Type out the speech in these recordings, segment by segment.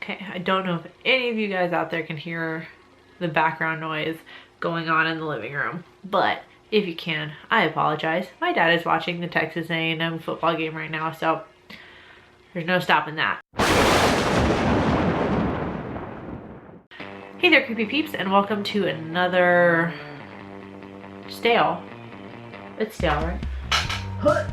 Okay, I don't know if any of you guys out there can hear the background noise going on in the living room, but if you can, I apologize. My dad is watching the Texas A&M football game right now, so there's no stopping that. Hey there, creepy peeps, and welcome to another stale. It's stale, right?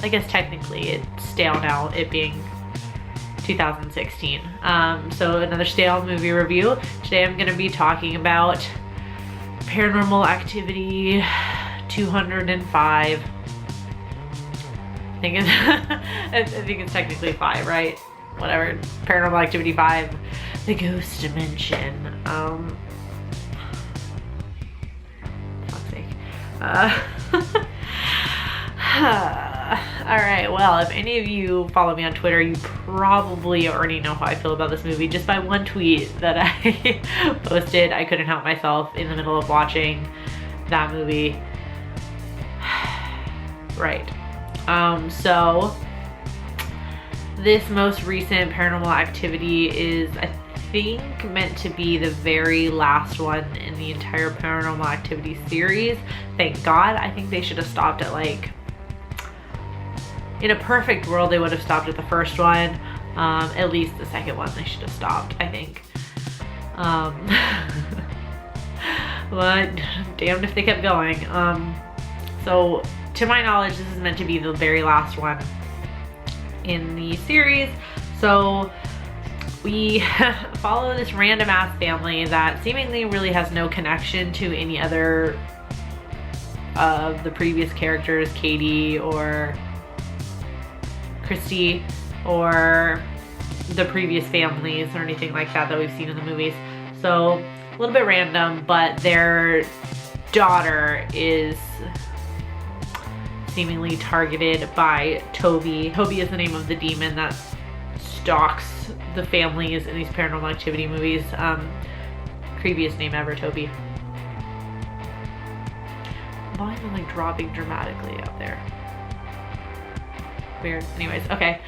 I guess technically it's stale now, it being 2016. So another stale movie review. Today I'm going to be talking about Paranormal Activity 205. I think it's technically 5, right? Whatever. Paranormal Activity 5, The Ghost Dimension. Fuck's sake. Alright, well, if any of you follow me on Twitter, you probably already know how I feel about this movie just by one tweet that I posted. I couldn't help myself in the middle of watching that movie. Right. So this most recent Paranormal Activity is, I think, meant to be the very last one in the entire Paranormal Activity series. Thank God. I think they should have stopped at, like, in a perfect world, they would have stopped at the first one. At least the second one they should have stopped, I think. But damned if they kept going. So to my knowledge, this is meant to be the very last one in the series. So we follow this random ass family that seemingly really has no connection to any other of the previous characters, Katie or Christy or the previous families or anything like that that we've seen in the movies. So a little bit random, but their daughter is seemingly targeted by Toby. Toby is the name of the demon that stalks the families in these Paranormal Activity movies. Creepiest name ever, Toby. Volume is like dropping dramatically out there. Weird. Anyways, okay.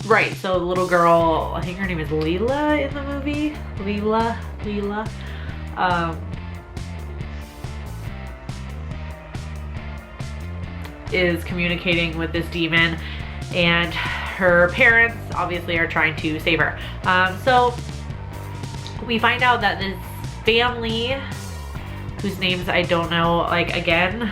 Right, so the little girl, I think her name is Leela in the movie. Leela. Is communicating with this demon, and her parents obviously are trying to save her. So we find out that this family, whose names I don't know, like, again,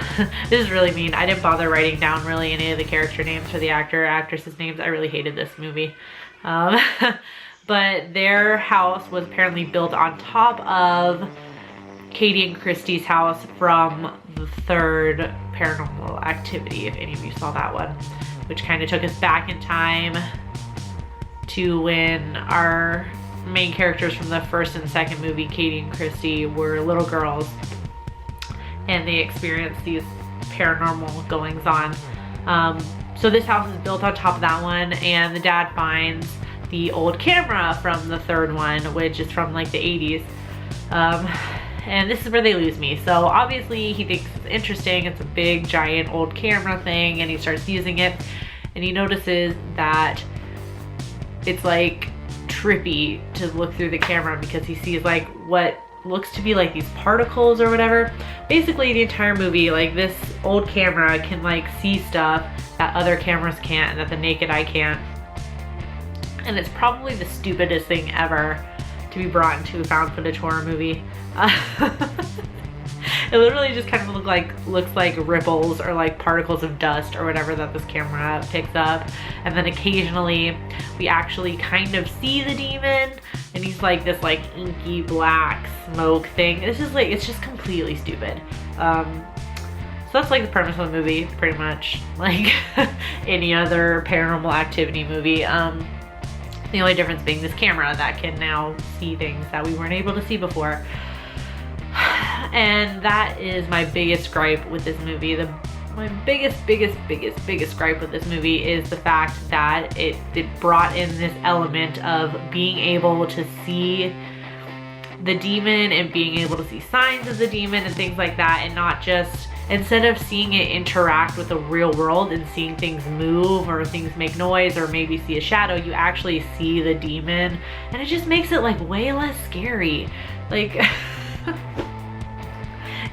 this is really mean. I didn't bother writing down really any of the character names for the actresses' names. I really hated this movie. But their house was apparently built on top of Katie and Christie's house from the third Paranormal Activity, if any of you saw that one, which kind of took us back in time to when our main characters from the first and second movie, Katie and Christy, were little girls, and they experienced these paranormal goings on. So this house is built on top of that one, and the dad finds the old camera from the third one, which is from like the 80s. And this is where they lose me. So obviously he thinks it's interesting. It's a big giant old camera thing, and he starts using it, and he notices that it's like trippy to look through the camera because he sees like what looks to be like these particles or whatever. Basically the entire movie, like, this old camera can like see stuff that other cameras can't and that the naked eye can't. And it's probably the stupidest thing ever to be brought into a found footage horror movie. It literally just kind of looks like ripples or like particles of dust or whatever that this camera picks up. And then occasionally we actually kind of see the demon, and he's like this like inky black smoke thing. It's just like, it's just completely stupid. So that's like the premise of the movie, pretty much like any other Paranormal Activity movie. The only difference being this camera that can now see things that we weren't able to see before. And that is my biggest gripe with this movie. My biggest gripe with this movie is the fact that it brought in this element of being able to see the demon and being able to see signs of the demon and things like that, and not just instead of seeing it interact with the real world and seeing things move or things make noise or maybe see a shadow, you actually see the demon, and it just makes it like way less scary. Like,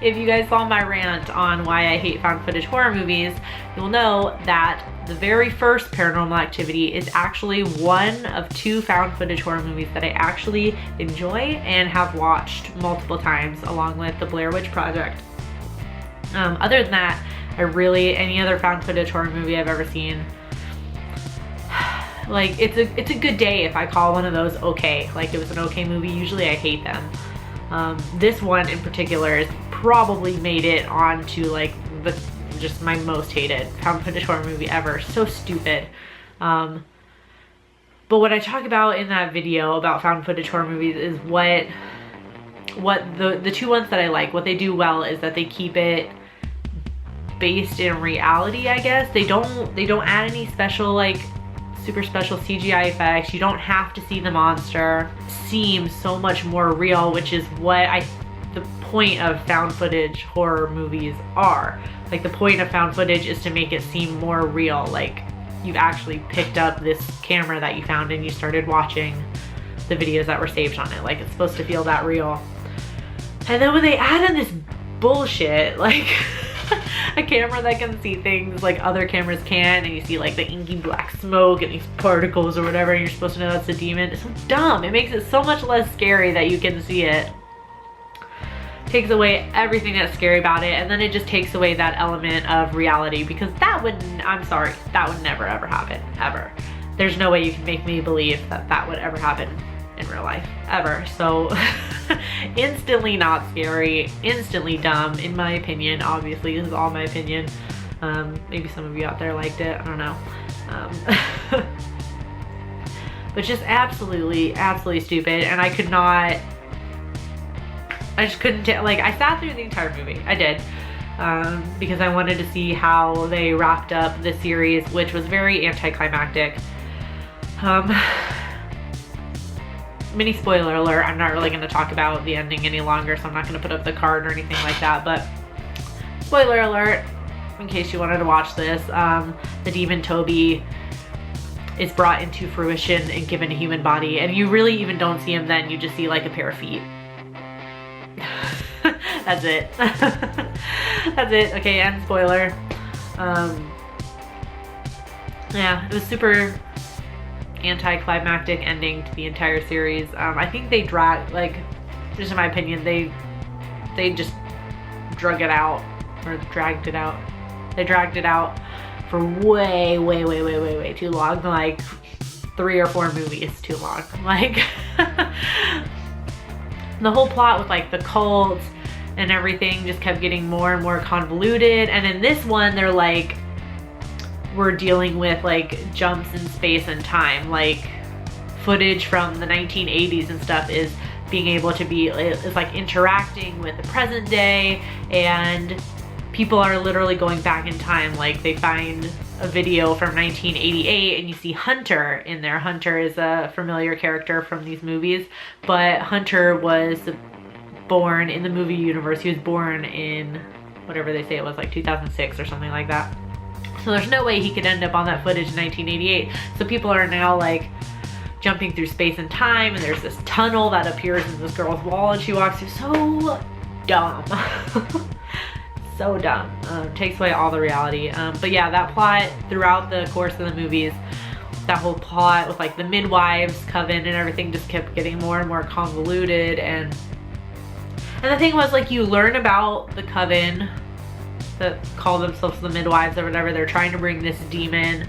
if you guys saw my rant on why I hate found footage horror movies, you'll know that the very first Paranormal Activity is actually one of 2 found footage horror movies that I actually enjoy and have watched multiple times, along with the Blair Witch Project. Other than that, any other found footage horror movie I've ever seen, like, it's a good day if I call one of those okay. Like, it was an okay movie. Usually I hate them. This one in particular has probably made it onto like just my most hated found footage horror movie ever. So stupid. But what I talk about in that video about found footage horror movies is what the 2 ones that I like, what they do well is that they keep it based in reality, I guess. They don't add any special, like, super special CGI effects. You don't have to see the monster. It seems so much more real, which is what the point of found footage horror movies are. Like, the point of found footage is to make it seem more real. Like, you've actually picked up this camera that you found and you started watching the videos that were saved on it. Like, it's supposed to feel that real. And then when they add in this bullshit, like a camera that can see things like other cameras can, and you see like the inky black smoke and these particles or whatever, and you're supposed to know that's a demon. It's so dumb. It makes it so much less scary that you can see it. Takes away everything that's scary about it, and then it just takes away that element of reality, because I'm sorry, that would never ever happen, ever. There's no way you can make me believe that that would ever happen in real life, ever. So instantly not scary, instantly dumb, in my opinion. Obviously, this is all my opinion. Maybe some of you out there liked it, I don't know. But just absolutely stupid, and I just couldn't like, I sat through the entire movie. I did. Because I wanted to see how they wrapped up the series, which was very anticlimactic. Mini spoiler alert, I'm not really going to talk about the ending any longer, so I'm not going to put up the card or anything like that, but spoiler alert, in case you wanted to watch this, the demon Toby is brought into fruition and given a human body, and you really even don't see him then, you just see like a pair of feet. That's it. That's it. Okay, end spoiler. Yeah, it was super anticlimactic ending to the entire series. I think they like, just in my opinion, they just dragged it out. They dragged it out for way too long. Like 3 or 4 movies too long. Like the whole plot with like the cult and everything just kept getting more and more convoluted. And in this one, they're like, we're dealing with like jumps in space and time, like footage from the 1980s and stuff is being able to be, it's like interacting with the present day, and people are literally going back in time. Like they find a video from 1988 and you see Hunter in there. Hunter is a familiar character from these movies, but Hunter was born in the movie universe. He was born in whatever they say it was, like 2006 or something like that. So there's no way he could end up on that footage in 1988. So people are now like jumping through space and time, and there's this tunnel that appears in this girl's wall and she walks through. So dumb. So dumb. Takes away all the reality. But yeah, that plot throughout the course of the movies, that whole plot with like the midwives coven and everything just kept getting more and more convoluted. And the thing was, like, you learn about the coven that call themselves the midwives or whatever. They're trying to bring this demon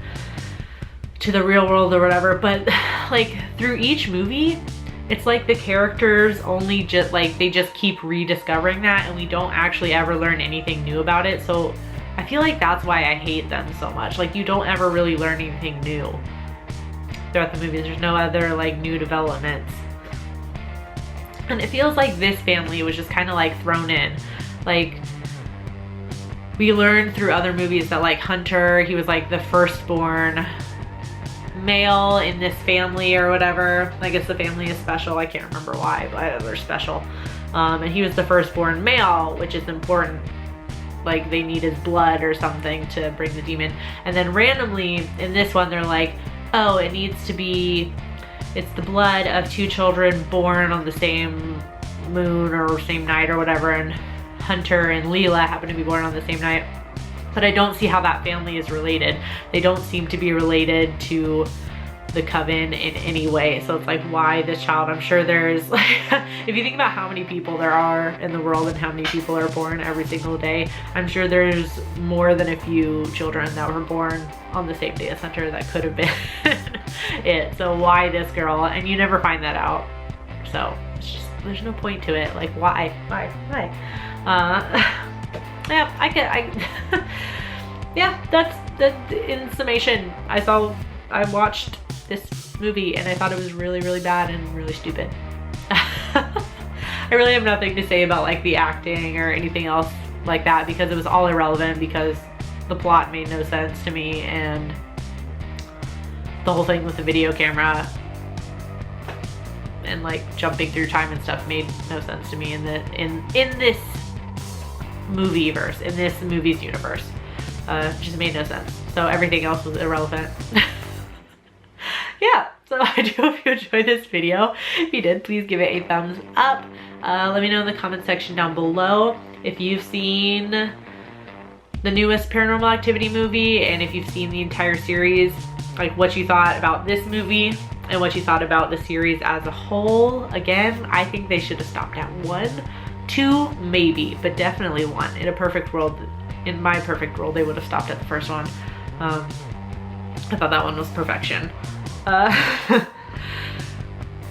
to the real world or whatever, but like through each movie, it's like the characters only just like, they just keep rediscovering that, and we don't actually ever learn anything new about it. So I feel like that's why I hate them so much. Like, you don't ever really learn anything new throughout the movies. There's no other like new developments. And it feels like this family was just kind of like thrown in. Like, we learned through other movies that like Hunter, he was like the firstborn male in this family or whatever. I guess the family is special. I can't remember why, but they're special. And he was the firstborn male, which is important. like they need his blood or something to bring the demon. And then randomly in this one, they're like, oh, it's the blood of 2 children born on the same moon or same night or whatever, and Hunter and Leela happen to be born on the same night. But I don't see how that family is related. They don't seem to be related to the coven in any way. So it's like, why this child? I'm sure there's like, if you think about how many people there are in the world and how many people are born every single day, I'm sure there's more than a few children that were born on the same day as Hunter that could have been it. So why this girl? And you never find that out. So it's just, there's no point to it. Like, why? Yeah, yeah, that's in summation. I watched this movie and I thought it was really, really bad and really stupid. I really have nothing to say about like the acting or anything else like that, because it was all irrelevant, because the plot made no sense to me, and the whole thing with the video camera and like jumping through time and stuff made no sense to me in this movieverse, in this movie's universe. Just made no sense. So everything else was irrelevant. Yeah, so I do hope you enjoyed this video. If you did, please give it a thumbs up. Let me know in the comment section down below if you've seen the newest Paranormal Activity movie, and if you've seen the entire series, like what you thought about this movie and what you thought about the series as a whole. Again, I think they should have stopped at 1, 2 maybe, but definitely 1. In a perfect world, in my perfect world, they would have stopped at the first one. I thought that one was perfection.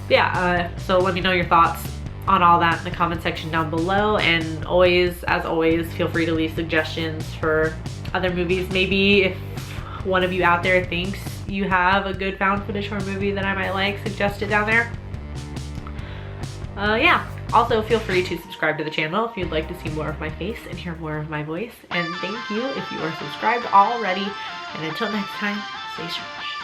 Yeah, so let me know your thoughts on all that in the comment section down below, and as always, feel free to leave suggestions for other movies. Maybe if one of you out there thinks you have a good found footage horror movie that I might like, suggest it down there. Yeah, also feel free to subscribe to the channel if you'd like to see more of my face and hear more of my voice, and thank you if you are subscribed already, and until next time, stay strange.